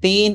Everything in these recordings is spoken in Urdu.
3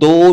2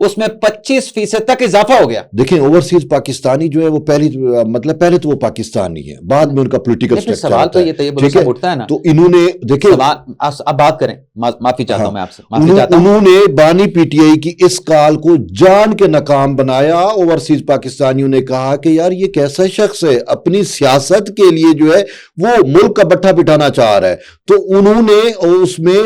اس میں 25% تک اضافہ ہو گیا. دیکھیں اوورسیز پاکستانی جو ہے وہ پہلے تو وہ پاکستانی ہے, بعد میں ان کا پولیٹیکل سٹرکچر سوال تو یہ طیب الحسن اٹھتا ہے نا, تو انہوں نے دیکھیں اب بات کریں, معافی چاہتا ہوں میں آپ سے, انہوں نے بانی پی ٹی آئی کی اس کال کو جان کے ناکام بنایا. اوورسیز پاکستانیوں نے کہا کہ یار یہ کیسا شخص ہے, اپنی سیاست کے لیے جو ہے وہ ملک کا بٹھا بٹھانا چاہ رہا ہے. تو انہوں نے اس میں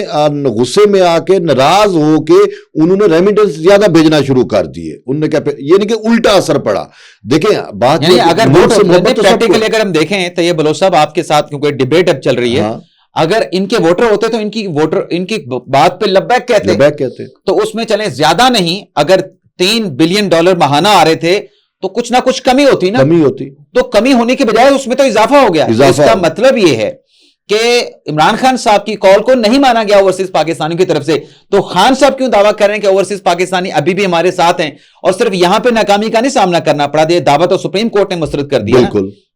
غصے میں آ کے ناراض ہو کے انہوں نے ریمیڈنس زیادہ بھیجنا شروع کر دیے. انہوں نے کیا, یعنی کہ الٹا اثر پڑا. دیکھیں بات یعنی اگر پریکٹیکلی اگر ہم دیکھیں تو یہ بلوچ صاحب آپ کے ساتھ کیونکہ ڈیبیٹ اب چل رہی ہے, اگر ان کے ووٹر ہوتے تو ان کی بات پہ لبیک کہتے, تو اس میں چلیں زیادہ نہیں, اگر $3 بلین ماہانہ آ رہے تھے تو کچھ نہ کچھ کمی ہوتی نا, تو کمی ہونے کے بجائے اس میں تو اضافہ ہو گیا. اس کا مطلب یہ ہے کہ عمران خان صاحب کی کال کو نہیں مانا گیا اوورسیز پاکستانیوں کی طرف سے. تو خان صاحب کیوں دعویٰ کر رہے ہیں کہ اوورسیز پاکستانی ابھی بھی ہمارے ساتھ ہیں, اور صرف یہاں پہ ناکامی کا نہیں سامنا کرنا پڑا, یہ دعویٰ تو سپریم کورٹ نے مسترد کر دیا.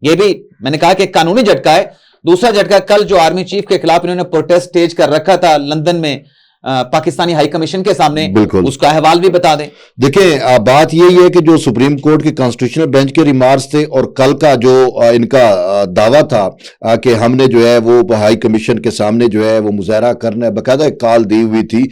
یہ بھی میں نے کہا کہ قانونی جھٹکا ہے. دوسرا جھٹکا, کل جو آرمی چیف کے خلاف انہوں نے پروٹیسٹ سٹیج کر رکھا تھا لندن میں پاکستانی ہائی کمیشن کے سامنے, اس کا احوال بھی بتا دیں. دیکھیں بات یہی ہے کہ جو سپریم کورٹ کے کانسٹیٹیوشنل بینچ کے ریمارکس تھے اور کل کا جو ان کا دعویٰ تھا کہ ہم نے جو ہے وہ ہائی کمیشن کے سامنے جو ہے وہ مظاہرہ کرنا ہے, باقاعدہ ایک کال دی ہوئی تھی,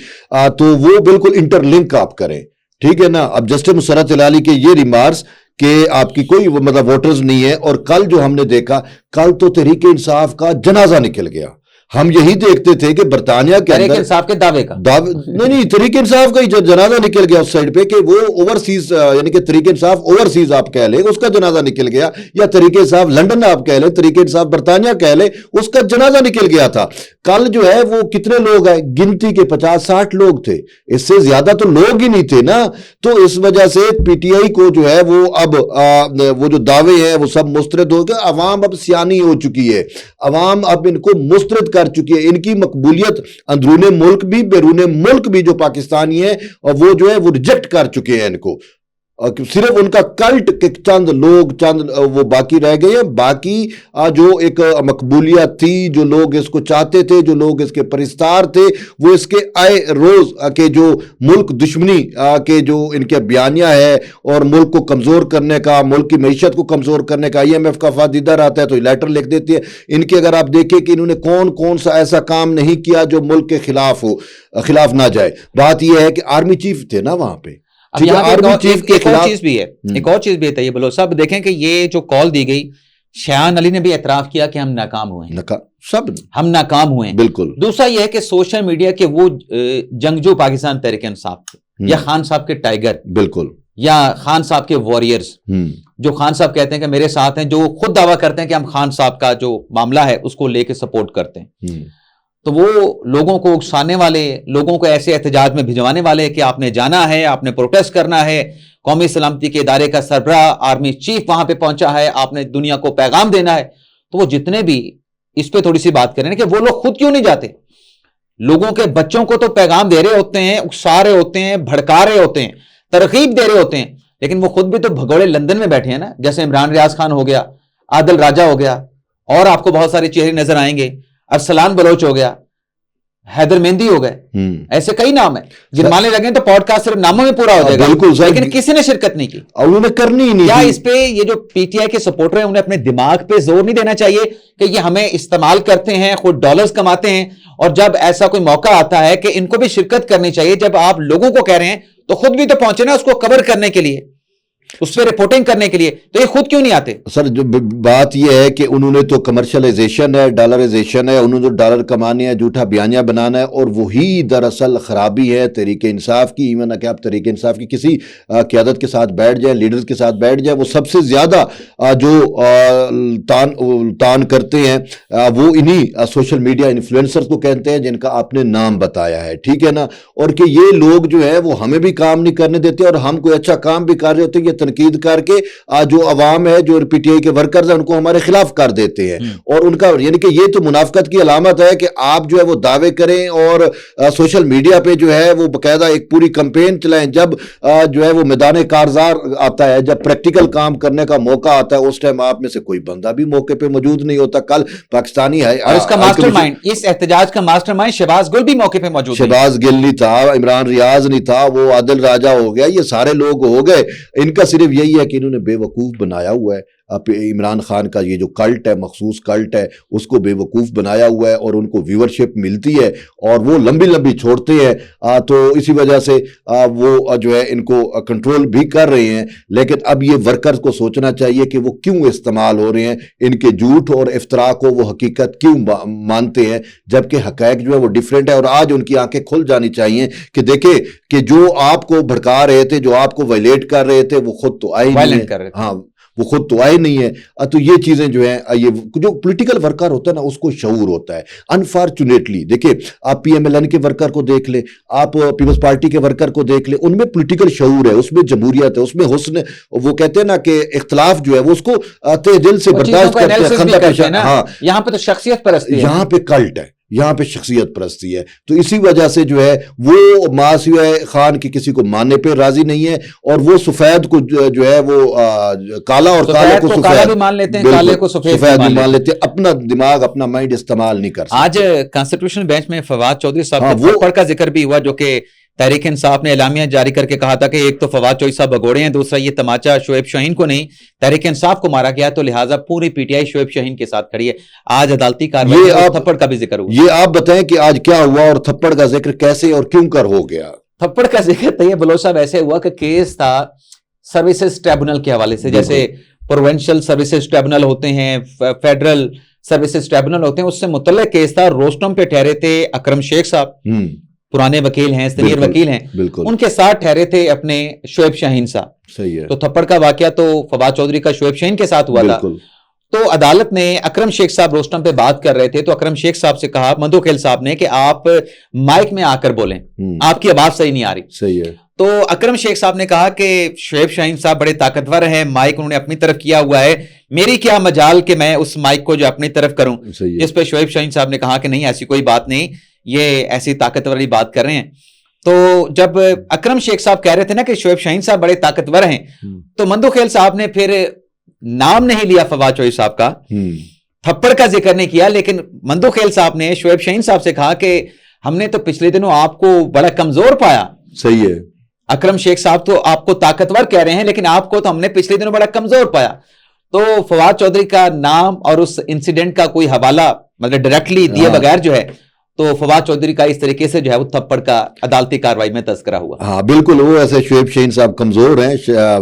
تو وہ بالکل انٹر لنک آپ کریں, ٹھیک ہے نا. اب جسٹس مسرت ہلالی کے یہ ریمارکس کہ آپ کی کوئی مطلب ووٹرز نہیں ہے, اور کل جو ہم نے دیکھا, کل تو تحریک انصاف کا جنازہ نکل گیا. ہم یہی دیکھتے تھے کہ برطانیہ کے تحریک انصاف کے دعوے کا نہیں, تحریک انصاف کا ہی جنازہ نکل گیا اس سائڈ پہ, کہ وہ اوورسیز یعنی کہ تحریک انصاف اوورسیز آپ کہہ لیں اس کا جنازہ نکل گیا, یا تحریک انصاف لندن آپ کہہ لیں, تحریک انصاف برطانیہ کہہ لیں, اس کا جنازہ نکل گیا تھا. کل جو ہے وہ کتنے لوگ ہیں, گنتی کے 50-60 لوگ تھے, اس سے زیادہ تو لوگ ہی نہیں تھے نا. تو اس وجہ سے پی ٹی آئی کو جو ہے وہ اب وہ جو دعوے ہیں وہ سب مسترد ہو گئے. عوام اب سیانی ہو چکی ہے, عوام اب ان کو مسترد کر چکی ہے. ان کی مقبولیت اندرون ملک بھی بیرون ملک بھی جو پاکستانی ہیں اور وہ جو ہے وہ ریجیکٹ کر چکے ہیں ان کو. صرف ان کا کلٹ کے چند لوگ وہ باقی رہ گئے ہیں. باقی جو ایک مقبولیت تھی, جو لوگ اس کو چاہتے تھے, جو لوگ اس کے پرستار تھے, وہ اس کے آئے روز کے جو ملک دشمنی کے جو ان کے بیانیہ ہے اور ملک کو کمزور کرنے کا, ملک کی معیشت کو کمزور کرنے کا, IMF کا فادیدہ آتا ہے تو لیٹر لکھ دیتی ہے. ان کے اگر آپ دیکھیں کہ انہوں نے کون سا ایسا کام نہیں کیا جو ملک کے خلاف نہ جائے. بات یہ ہے کہ آرمی چیف تھے نا وہاں پہ, ایک اور چیز بھی ہے طیب بلوچ صاحب, دیکھیں کہ یہ جو کال دی گئی, شایان علی نے بھی اعتراف کیا کہ ہم ناکام ہوئے ہیں, ہم ناکام ہوئے ہیں. بالکل. دوسرا یہ ہے کہ سوشل میڈیا کے وہ جنگجو پاکستان تحریک انصاف تھے, یا خان صاحب کے ٹائیگر, بالکل, یا خان صاحب کے وارئرز, جو خان صاحب کہتے ہیں کہ میرے ساتھ ہیں, جو خود دعویٰ کرتے ہیں کہ ہم خان صاحب کا جو معاملہ ہے اس کو لے کے سپورٹ کرتے ہیں. تو وہ لوگوں کو اکسانے والے, لوگوں کو ایسے احتجاج میں بھجوانے والے کہ آپ نے جانا ہے, آپ نے پروٹیسٹ کرنا ہے, قومی سلامتی کے ادارے کا سربراہ آرمی چیف وہاں پہ پہنچا ہے, آپ نے دنیا کو پیغام دینا ہے. تو وہ جتنے بھی اس پہ تھوڑی سی بات کریں کہ وہ لوگ خود کیوں نہیں جاتے, لوگوں کے بچوں کو تو پیغام دے رہے ہوتے ہیں, اکسا رہے ہوتے ہیں, بھڑکا رہے ہوتے ہیں, ترغیب دے رہے ہوتے ہیں, لیکن وہ خود بھی تو بھگوڑے لندن میں بیٹھے ہیں نا. جیسے عمران ریاض خان ہو گیا, عادل راجہ ہو گیا, اور آپ کو بہت سارے چہرے نظر آئیں گے, ارسلان بلوچ ہو گیا, حیدر مہندی ہو گئے, ایسے کئی نام ہیں جرمانے لگے تو پوڈ کاسٹ صرف ناموں میں پورا ہو جائے گا. لیکن کسی نے شرکت نہیں کی, اور انہوں نے کرنی ہی نہیں. کیا اس پہ یہ جو پی ٹی آئی کے سپورٹر ہیں انہیں اپنے دماغ پہ زور نہیں دینا چاہیے کہ یہ ہمیں استعمال کرتے ہیں, خود ڈالرز کماتے ہیں, اور جب ایسا کوئی موقع آتا ہے کہ ان کو بھی شرکت کرنی چاہیے, جب آپ لوگوں کو کہہ رہے ہیں تو خود بھی تو پہنچے نا اس کو کور کرنے کے لیے, اس پہ رپورٹنگ کرنے کے لیے, تو یہ خود کیوں نہیں آتے؟ سر جو بات یہ ہے کہ انہوں نے تو کمرشلائزیشن ہے, ڈالرائزیشن ہے, انہوں نے ڈالر کمانے ہیں, جھوٹا بیانیہ بنانا ہے, اور وہی دراصل خرابی ہے تحریک انصاف کی. ایون کہ آپ تحریک انصاف کی کسی قیادت کے ساتھ بیٹھ جائیں, لیڈرز کے ساتھ بیٹھ جائیں, وہ سب سے زیادہ جو تان کرتے ہیں وہ انہی سوشل میڈیا انفلوئنسرز کو کہتے ہیں جن کا آپ نے نام بتایا ہے, ٹھیک ہے نا. اور کہ یہ لوگ جو ہے وہ ہمیں بھی کام نہیں کرنے دیتے, اور ہم کوئی اچھا کام بھی کر رہے ہوتے ہیں, یہ تنقید کر کے جو عوام ہے, جو پی ٹی آئی کے ورکرز ہیں, ان کو ہمارے خلاف کر دیتے ہیں. اور ان کا یعنی کہ یہ تو منافقت کی علامت ہے کہ آپ جو ہے وہ دعوے کریں اور سوشل میڈیا پہ جو ہے وہ باقاعدہ ایک پوری کمپین چلائیں. جب جو ہے وہ میدان کارزار آتا ہے, جب پریکٹیکل کام کرنے کا موقع آتا ہے, اس ٹائم آپ میں سے کوئی بندہ بھی موقع پہ موجود نہیں ہوتا. کل پاکستانی ہے اور اس کا ماسٹر مائنڈ, اس احتجاج کا ماسٹر مائنڈ شہباز گل بھی موقع پہ موجود, شہباز گل نہیں تھا, عمران ریاض نہیں تھا, وہ عادل راجہ ہو گیا, یہ سارے لوگ ہو گئے. ان کا صرف یہی ہے کہ انہوں نے بے وقوف بنایا ہوا ہے. عمران خان کا یہ جو کلٹ ہے, مخصوص کلٹ ہے, اس کو بے وقوف بنایا ہوا ہے اور ان کو ویورشپ ملتی ہے اور وہ لمبی لمبی چھوڑتے ہیں. تو اسی وجہ سے وہ جو ہے ان کو کنٹرول بھی کر رہے ہیں. لیکن اب یہ ورکرز کو سوچنا چاہیے کہ وہ کیوں استعمال ہو رہے ہیں, ان کے جھوٹ اور افتراء کو وہ حقیقت کیوں مانتے ہیں, جبکہ حقائق جو ہے وہ ڈیفرنٹ ہے. اور آج ان کی آنکھیں کھل جانی چاہیے کہ دیکھیں کہ جو آپ کو بھڑکا رہے تھے, جو آپ کو وائلیٹ کر رہے تھے, وہ خود تو آئے نہیں ہیں. ہاں, وہ خود تو آئے نہیں ہے. تو یہ چیزیں جو ہیں, یہ جو پولیٹیکل ورکر ہوتا ہے نا, اس کو شعور ہوتا ہے. انفارچونیٹلی دیکھیں, آپ پی ایم ایل این کے ورکر کو دیکھ لیں, آپ پیپلز پارٹی کے ورکر کو دیکھ لیں, ان میں پولیٹیکل شعور ہے, اس میں جمہوریت ہے, اس میں حسن, وہ کہتے ہیں نا کہ اختلاف جو ہے وہ اس کو تہ دل سے برداشت کرتے ہیں. ہاں, یہاں پہ تو شخصیت پرستی ہے, یہاں پہ کلٹ ہے, یہاں پہ شخصیت پرستی ہے. تو اسی وجہ سے جو ہے وہ معصیہ خان کی کسی کو ماننے پہ راضی نہیں ہے, اور وہ سفید کو جو ہے وہ کالا اور کالے کو کالا بھی مان لیتے ہیں, کالے کو سفید بھی مان لیتے ہیں. اپنا دماغ, اپنا مائنڈ استعمال نہیں کر سکتے. آج کانسٹیٹیوشن بینچ میں فواد چودھری صاحب کے تھپڑ کا ذکر بھی ہوا, جو کہ تحریک انصاف نے اعلامیہ جاری کر کے کہا تھا کہ ایک تو فواد چودھری صاحب بگوڑے ہیں, دوسرا یہ تماچا شعیب شاہین کو نہیں تحریک انصاف کو مارا گیا, تو لہٰذا پوری پی ٹی آئی شعیب شاہین کے ساتھ کھڑی ہے. آج عدالتی کارروائی میں تھپڑ کا بھی ذکر ہوا. یہ آپ بتائیں کہ آج کیا ہوا اور تھپڑ کا ذکر کیسے اور کیوں کر ہو گیا؟ تھپڑ کا ذکر طیب بلوچ صاحب ایسے ہوا کہ کیس تھا سروسز ٹریبونل کے حوالے سے, جیسے پروونشل سروسز ٹریبونل ہوتے ہیں, فیڈرل سروسز ٹریبونل ہوتے ہیں, اس سے متعلق کیس تھا. روسٹم پہ ٹھہرے تھے اکرم شیخ صاحب, پرانے وکیل ہیں, سینئر وکیل ہیں, ان کے ساتھ ٹھہرے تھے اپنے شعیب شاہین صاحب. صحیح ہے. تو تھپڑ کا واقعہ تو فواد چودھری کا شعیب شاہین کے ساتھ ہوا تھا. تو عدالت نے, اکرم شیخ صاحب روسٹم پہ بات کر رہے تھے, تو اکرم شیخ صاحب سے کہا, مندو خیل صاحب نے, کہ آپ مائک میں آ کر بولیں, آپ کی آواز صحیح نہیں آ رہی. صحیح ہے. تو اکرم شیخ صاحب نے کہا کہ شعیب شاہین صاحب بڑے طاقتور ہیں, مائک انہوں نے اپنی طرف کیا ہوا ہے, میری کیا مجال کہ میں اس مائک کو جو اپنی طرف کروں. جس پہ شعیب شاہین صاحب نے کہا کہ نہیں, ایسی کوئی بات نہیں, یہ ایسی طاقتور والی بات کر رہے ہیں. تو جب اکرم شیخ صاحب کہہ رہے تھے نا کہ شعیب شاہین صاحب بڑے طاقتور ہیں, تو مندو خیل صاحب نے پھر نام نہیں لیا فواد چودھری صاحب کا, تھپڑ کا ذکر نہیں کیا, لیکن مندو خیل صاحب نے شعیب شاہین صاحب سے کہا کہ ہم نے تو پچھلے دنوں آپ کو بڑا کمزور پایا. صحیح ہے. اکرم شیخ صاحب تو آپ کو طاقتور کہہ رہے ہیں, لیکن آپ کو تو ہم نے پچھلے دنوں بڑا کمزور پایا. تو فواد چودھری کا نام اور اس انسیڈنٹ کا کوئی حوالہ مطلب ڈائریکٹلی دیے بغیر جو ہے, تو فواد چودھری کا اس طریقے سے جو ہے وہ تھپڑ کا عدالتی کاروائی میں تذکرہ ہوا. ہاں بالکل, وہ ایسے شعیب شاہین صاحب کمزور ہیں,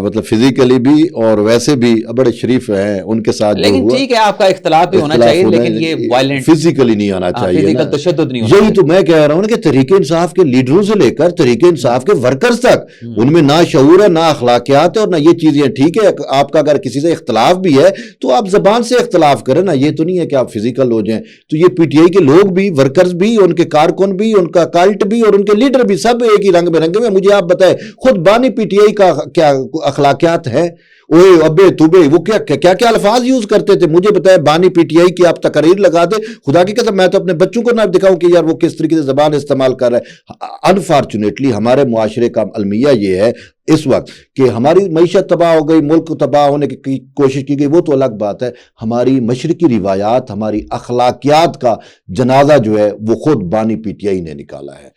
مطلب فزیکلی بھی اور ویسے بھی بڑے شریف ہیں, ان کے ساتھ لیکن ٹھیک ہے آپ کا اختلاف بھی ہونا چاہیے, لیکن یہ وائلنٹ فزیکلی نہیں ہونا چاہیے, فزیکل تشدد نہیں ہونا. یہی تو میں کہہ رہا ہوں کہ تحریک انصاف کے لیڈروں سے لے کر تحریک انصاف کے ورکرز تک, ان میں نہ شعور ہے, نہ اخلاقیات ہے, اور نہ یہ چیزیں. ٹھیک ہے آپ کا اگر کسی سے اختلاف بھی ہے تو آپ زبان سے اختلاف کریں نا, یہ تو نہیں ہے کہ آپ فزیکل ہو جائیں. تو یہ پی ٹی آئی کے لوگ بھی, ورکرز بھی, ان کے کارکن بھی, ان کا کلٹ بھی, اور ان کے لیڈر بھی, سب ایک ہی رنگ میں رنگے ہوئے. مجھے آپ بتائیں, خود بانی پی ٹی آئی کا کیا اخلاقیات ہے؟ اوے ابے توبے, وہ کیا الفاظ یوز کرتے تھے. مجھے بتائیں, بانی پی ٹی آئی کی آپ تقریر لگا دیں, خدا کی قسم میں تو اپنے بچوں کو نہ دکھاؤں کہ یار وہ کس طریقے سے زبان استعمال کر رہا ہے. انفارچونیٹلی ہمارے معاشرے کا المیہ یہ ہے اس وقت کہ ہماری معیشت تباہ ہو گئی, ملک تباہ ہونے کی کوشش کی گئی, وہ تو الگ بات ہے. ہماری مشرقی روایات, ہماری اخلاقیات کا جنازہ جو ہے وہ خود بانی پی ٹی آئی نے نکالا ہے.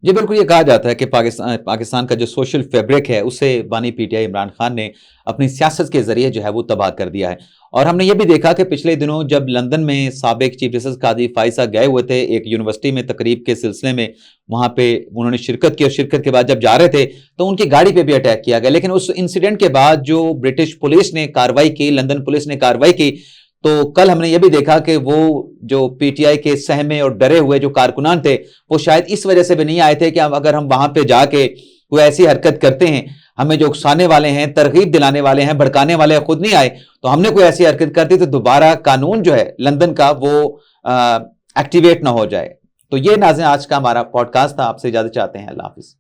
جی بالکل, یہ کہا جاتا ہے کہ پاکستان کا جو سوشل فیبرک ہے اسے بانی P T I Imran Khan نے اپنی سیاست کے ذریعے جو ہے وہ تباہ کر دیا ہے. اور ہم نے یہ بھی دیکھا کہ پچھلے دنوں جب لندن میں سابق چیف جسٹس قاضی فائز صاحب گئے ہوئے تھے ایک یونیورسٹی میں تقریب کے سلسلے میں, وہاں پہ انہوں نے شرکت کی, اور شرکت کے بعد جب جا رہے تھے تو ان کی گاڑی پہ بھی اٹیک کیا گیا. لیکن اس انسیڈنٹ کے بعد جو برٹش پولیس نے کاروائی کی, لندن پولیس نے کاروائی کی, تو کل ہم نے یہ بھی دیکھا کہ وہ جو پی ٹی آئی کے سہمے اور ڈرے ہوئے جو کارکنان تھے, وہ شاید اس وجہ سے بھی نہیں آئے تھے کہ اگر ہم وہاں پہ جا کے کوئی ایسی حرکت کرتے ہیں, ہمیں جو اکسانے والے ہیں, ترغیب دلانے والے ہیں, بھڑکانے والے خود نہیں آئے, تو ہم نے کوئی ایسی حرکت کر دی تو دوبارہ قانون جو ہے لندن کا وہ ایکٹیویٹ نہ ہو جائے. تو یہ ناظرین آج کا ہمارا پوڈ کاسٹ تھا, آپ سے اجازت چاہتے ہیں, اللہ حافظ.